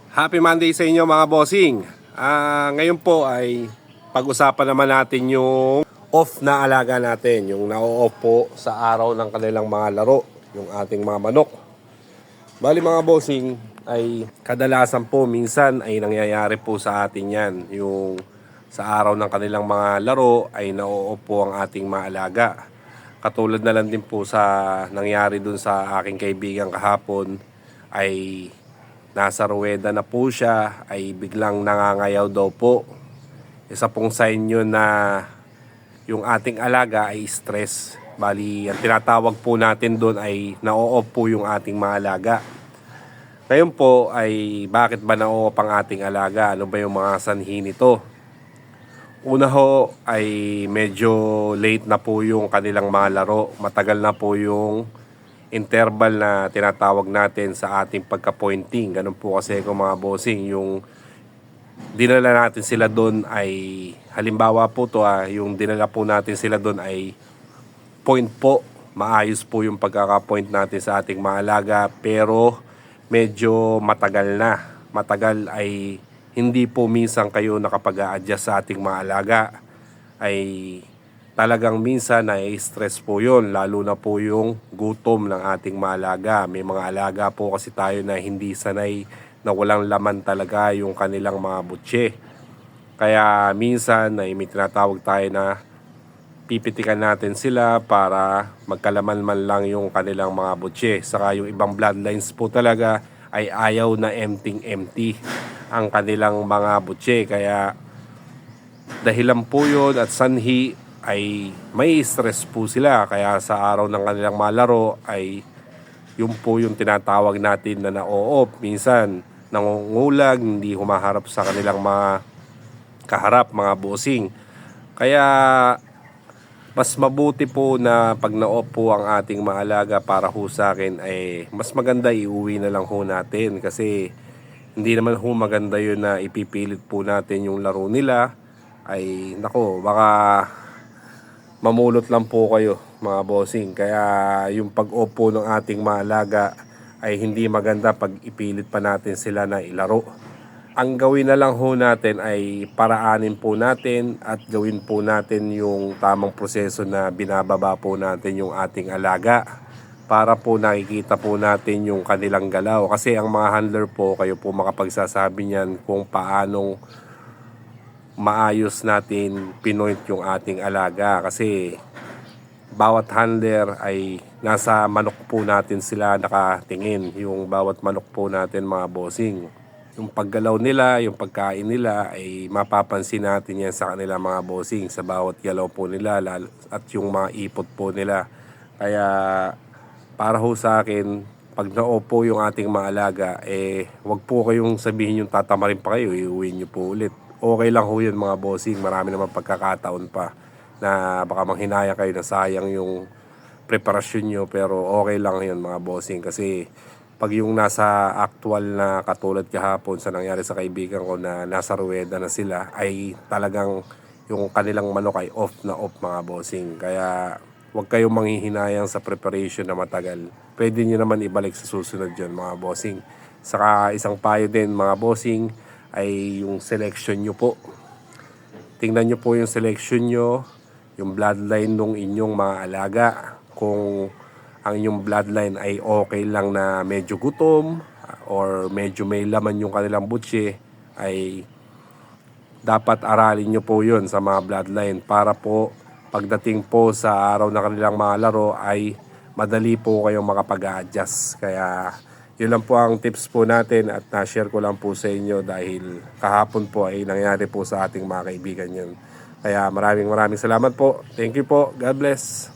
Happy Monday sa inyo mga bossing. Ngayon po ay pag-usapan naman natin yung off na alaga natin. Yung na-off po sa araw ng kanilang mga laro. Yung ating mga manok. Bali mga bossing ay kadalasan po minsan ay nangyayari po sa atin yan. Yung sa araw ng kanilang mga laro ay na-off po ang ating mga alaga. Katulad na lang din po sa nangyari dun sa aking kaibigan kahapon ay nasa ruweda na po siya ay biglang nangangayaw daw po. Isa pong sign yun na yung ating alaga ay stress. Bali, ang tinatawag po natin doon ay na-off po yung ating mga alaga. Ngayon po ay bakit ba na-off ang ating alaga? Ano ba yung mga sanhi nito? Una ho ay medyo late na po yung kanilang mga laro. Matagal na po yung interval na tinatawag natin sa ating pagka-pointing. Ganun po kasi kung mga bossing, yung dinala natin sila doon ay halimbawa po to yung dinala po natin sila doon ay point po. Maayos po yung pagkaka-point natin sa ating mga alaga, pero medyo matagal na. Matagal ay hindi po minsan kayo nakapag-a-adjust sa ating mga alaga. Ay talagang minsan na-stress po yun, lalo na po yung gutom ng ating mga alaga. May mga alaga po kasi tayo na hindi sanay, na walang laman talaga yung kanilang mga butse. Kaya minsan ay may tinatawag tayo na pipitikan natin sila para magkalaman man lang yung kanilang mga butse. Saka yung ibang bloodlines po talaga ay ayaw na empty ang kanilang mga butse. Kaya dahilan po yun at sanhi ay may stress po sila. Kaya sa araw ng kanilang malaro ay yun po yung tinatawag natin na na-off. Minsan nangungulag, hindi humaharap sa kanilang mga kaharap, mga bossing. Kaya mas mabuti po na pag na-off po ang ating maalaga, para ho sa akin ay mas maganda iuwi na lang ho natin. Kasi hindi naman ho maganda yun na ipipilit po natin yung laro nila. Ay nako, baka mamulot lang po kayo mga bossing. Kaya yung pag-off po ng ating maalaga ay hindi maganda pag ipilit pa natin sila na ilaro. Ang gawin na lang ho natin ay paraanin po natin at gawin po natin yung tamang proseso na binababa po natin yung ating alaga, para po nakikita po natin yung kanilang galaw. Kasi ang mga handler po, kayo po makapagsasabi niyan kung paanong maayos natin pinoint yung ating alaga. Kasi bawat handler ay nasa manok po natin sila nakatingin. Yung bawat manok po natin mga bossing, yung paggalaw nila, yung pagkain nila ay mapapansin natin yan sa kanila mga bossing, sa bawat galaw po nila at yung mga ipot po nila. Kaya para ho sa akin, pag na-off po yung ating mga alaga, wag po kayong sabihin yung tatamarin pa kayo, iuwi nyo po ulit. Okay lang ho yun mga bossing. Marami naman pagkakataon pa na baka manghinaya kayo na sayang yung preparasyon nyo, pero okay lang yun mga bossing. Kasi pag yung nasa actual na katulad kahapon sa nangyari sa kaibigan ko na nasa ruweda na sila, ay talagang yung kanilang manok ay off na off mga bossing. Kaya huwag kayong manghihinayang sa preparation na matagal. Pwede nyo naman ibalik sa susunod dyan mga bossing. Saka isang payo din mga bossing ay yung selection nyo po. Tingnan nyo po yung selection nyo, yung bloodline ng inyong mga alaga. Kung ang inyong bloodline ay okay lang na medyo gutom or medyo may laman yung kanilang butse, ay dapat aralin nyo po yun sa mga bloodline, para po pagdating po sa araw na kanilang mga laro ay madali po kayong makapag-adjust. Kaya yun lang po ang tips po natin at na-share ko lang po sa inyo dahil kahapon po ay nangyari po sa ating mga kaibigan yun. Kaya maraming salamat po. Thank you po. God bless.